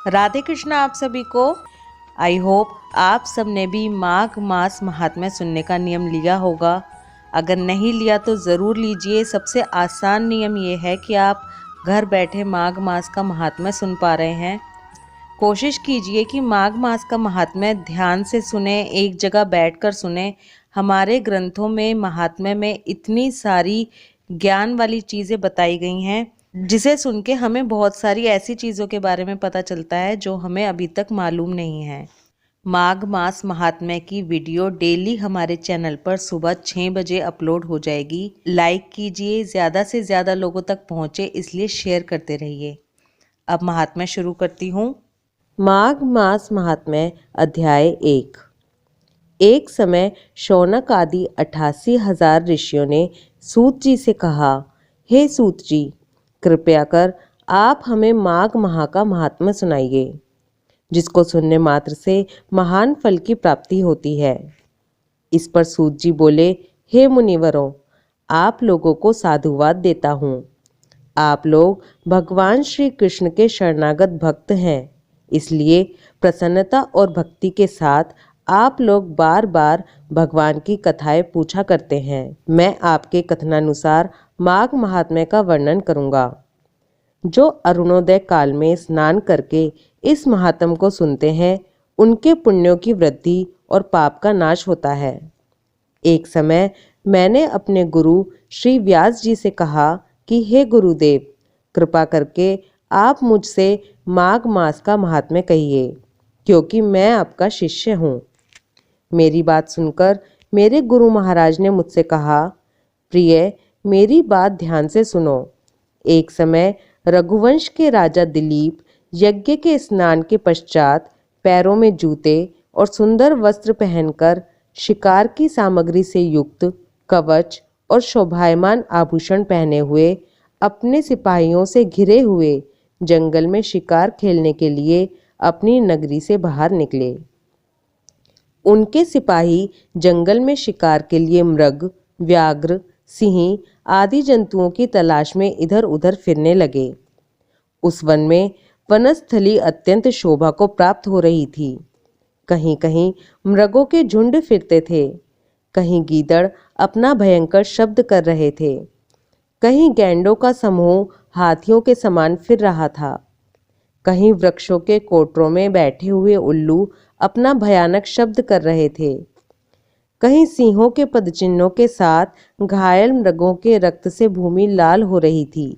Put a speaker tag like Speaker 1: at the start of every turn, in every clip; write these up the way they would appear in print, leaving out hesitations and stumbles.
Speaker 1: राधे कृष्णा आप सभी को। आई होप आप सब ने भी माघ मास महात्म्य सुनने का नियम लिया होगा। अगर नहीं लिया तो ज़रूर लीजिए। सबसे आसान नियम ये है कि आप घर बैठे माघ मास का महात्म्य सुन पा रहे हैं। कोशिश कीजिए कि माघ मास का महात्म्य ध्यान से सुने, एक जगह बैठकर सुने। हमारे ग्रंथों में महात्म्य में इतनी सारी ज्ञान वाली चीज़ें बताई गई हैं जिसे सुन के हमें बहुत सारी ऐसी चीज़ों के बारे में पता चलता है जो हमें अभी तक मालूम नहीं है। माघ मास महात्म्य की वीडियो डेली हमारे चैनल पर सुबह 6 बजे अपलोड हो जाएगी। लाइक कीजिए, ज़्यादा से ज़्यादा लोगों तक पहुँचे इसलिए शेयर करते रहिए। अब महात्म्य शुरू करती हूँ। माघ मास महात्म्य अध्याय 1। एक समय शौनक आदि 88,000 ऋषियों ने सूत जी से कहा, हे सूत जी, कृपया कर आप हमें माघ माह का महात्म्य सुनाइए, जिसको सुनने मात्र से महान फल की प्राप्ति होती है। इस पर सूत जी बोले, हे मुनिवरों, आप लोगों को साधुवाद देता हूँ। आप लोग भगवान श्री कृष्ण के शरणागत भक्त हैं, इसलिए प्रसन्नता और भक्ति के साथ आप लोग बार बार भगवान की कथाएं पूछा करते हैं। मैं आपके कथनानुसार माघ महात्म्य का वर्णन करूंगा। जो अरुणोदय काल में स्नान करके इस महात्म्य को सुनते हैं, उनके पुण्यों की वृद्धि और पाप का नाश होता है। एक समय मैंने अपने गुरु श्री व्यास जी से कहा कि हे गुरुदेव, कृपा करके आप मुझसे माघ मास का महात्म्य कहिए, क्योंकि मैं आपका शिष्य हूँ। मेरी बात सुनकर मेरे गुरु महाराज ने मुझसे कहा, प्रिय, मेरी बात ध्यान से सुनो। एक समय रघुवंश के राजा दिलीप यज्ञ के स्नान के पश्चात पैरों में जूते और सुंदर वस्त्र पहनकर शिकार की सामग्री से युक्त कवच और शोभायमान आभूषण पहने हुए अपने सिपाहियों से घिरे हुए जंगल में शिकार खेलने के लिए अपनी नगरी से बाहर निकले। उनके सिपाही जंगल में शिकार के लिए मृग, व्याघ्र, सिंह आदि जंतुओं की तलाश में इधर उधर फिरने लगे। उस वन में वनस्थली अत्यंत शोभा को प्राप्त हो रही थी। कहीं कहीं मृगों के झुंड फिरते थे, कहीं गीदड़ अपना भयंकर शब्द कर रहे थे, कहीं गैंडों का समूह हाथियों के समान फिर रहा था, कहीं वृक्षों के कोटरों में बैठे हुए उल्लू अपना भयानक शब्द कर रहे थे, कहीं सिंहों के पदचिन्हों के साथ घायल मृगों के रक्त से भूमि लाल हो रही थी,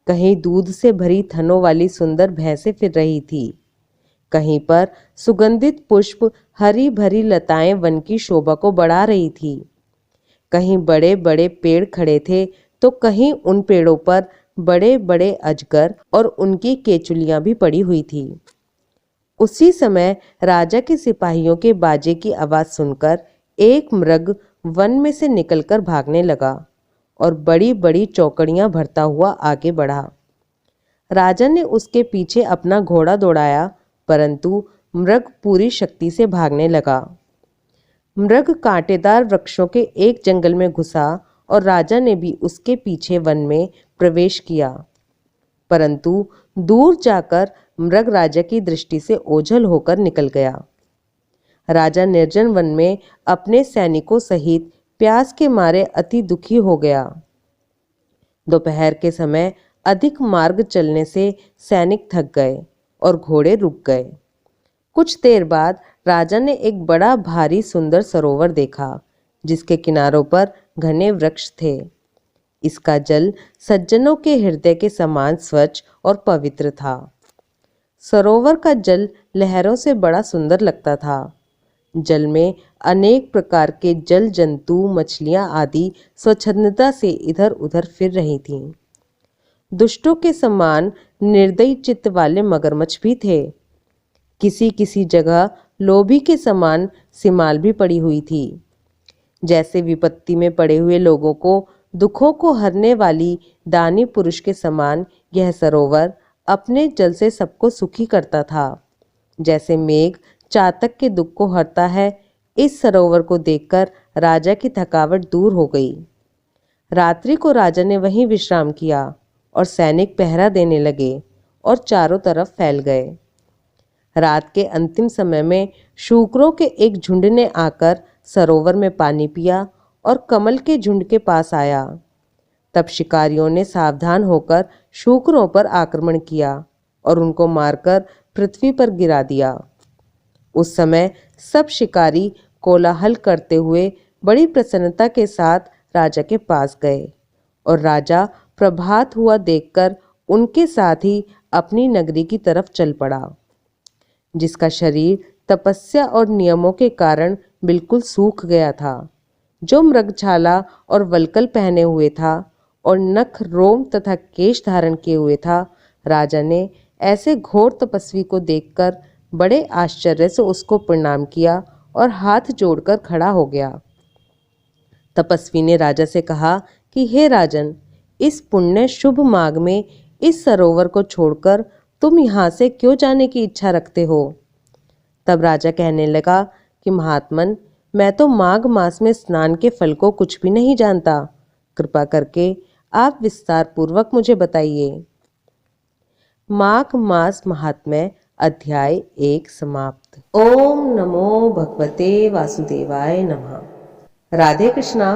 Speaker 1: कहीं दूध से भरी थनों वाली सुंदर भैंसें फिर रही थी, कहीं पर सुगंधित पुष्प हरी भरी लताएं वन की शोभा को बढ़ा रही थी, कहीं बड़े बड़े पेड़ खड़े थे तो कहीं उन पेड़ों पर बड़े बड़े अजगर और उनकी केचुलियां भी पड़ी हुई थी। उसी समय राजा के सिपाहियों के बाजे की आवाज सुनकर एक मृग वन में से निकलकर भागने लगा और बड़ी बड़ी चौकड़ियां भरता हुआ आगे बढ़ा। राजा ने उसके पीछे अपना घोड़ा दौड़ाया, परंतु मृग पूरी शक्ति से भागने लगा। मृग कांटेदार वृक्षों के एक जंगल में घुसा और राजा ने भी उसके पीछे वन में प्रवेश किया, परंतु दूर जाकर मृग राजा की दृष्टि से ओझल होकर निकल गया। राजा निर्जन वन में अपने सैनिकों सहित प्यास के मारे अति दुखी हो गया। दोपहर के समय अधिक मार्ग चलने से सैनिक थक गए और घोड़े रुक गए। कुछ देर बाद राजा ने एक बड़ा भारी सुंदर सरोवर देखा, जिसके किनारों पर घने वृक्ष थे। इसका जल सज्जनों के हृदय के समान स्वच्छ और पवित्र था। सरोवर का जल लहरों से बड़ा सुंदर लगता था। जल में अनेक प्रकार के जल जंतु, मछलियां आदि स्वच्छंदता से इधर उधर फिर रही थीं। दुष्टों के समान निर्दयी चित्त वाले मगरमच्छ भी थे। किसी किसी जगह लोभी के समान सिमाल भी पड़ी हुई थी। जैसे विपत्ति में पड़े हुए लोगों को दुखों को हरने वाली दानी पुरुष के समान यह सरोवर अपने जल से सबको सुखी करता था। जैसे मेघ चातक के दुख को हरता है, इस सरोवर को देखकर राजा की थकावट दूर हो गई। रात्रि को राजा ने वहीं विश्राम किया और सैनिक पहरा देने लगे और चारों तरफ फैल गए। रात के अंतिम समय में शूकरों के एक झुंड ने आकर सरोवर में पानी पिया और कमल के झुंड के पास आया। तब शिकारियों ने सावधान होकर शूकरों पर आक्रमण किया और उनको मारकर पृथ्वी पर गिरा दिया। उस समय सब शिकारी कोलाहल करते हुए बड़ी प्रसन्नता के साथ राजा के पास गए और राजा प्रभात हुआ देखकर उनके साथ ही अपनी नगरी की तरफ चल पड़ा, जिसका शरीर तपस्या और नियमों के कारण बिल्कुल सूख गया था, जो मृगछाला और वल्कल पहने हुए था और नख, रोम तथा केश धारण किए हुए था। राजा ने ऐसे घोर तपस्वी को देखकर बड़े आश्चर्य से उसको प्रणाम किया और हाथ जोड़कर खड़ा हो गया। तपस्वी ने राजा से कहा कि हे राजन, इस पुण्य शुभ माघ में इस सरोवर को छोड़कर तुम यहाँ से क्यों जाने की इच्छा रखते हो? तब राजा कहने लगा कि महात्मन, मैं तो माघ मास में स्नान के फल को कुछ भी नहीं जानता। कृपा करके आप विस्तार पूर्वक मुझे बताइए। माघ मास महात्म्य अध्याय 1 समाप्त। ओम नमो भगवते वासुदेवाय नमः। राधे कृष्णा।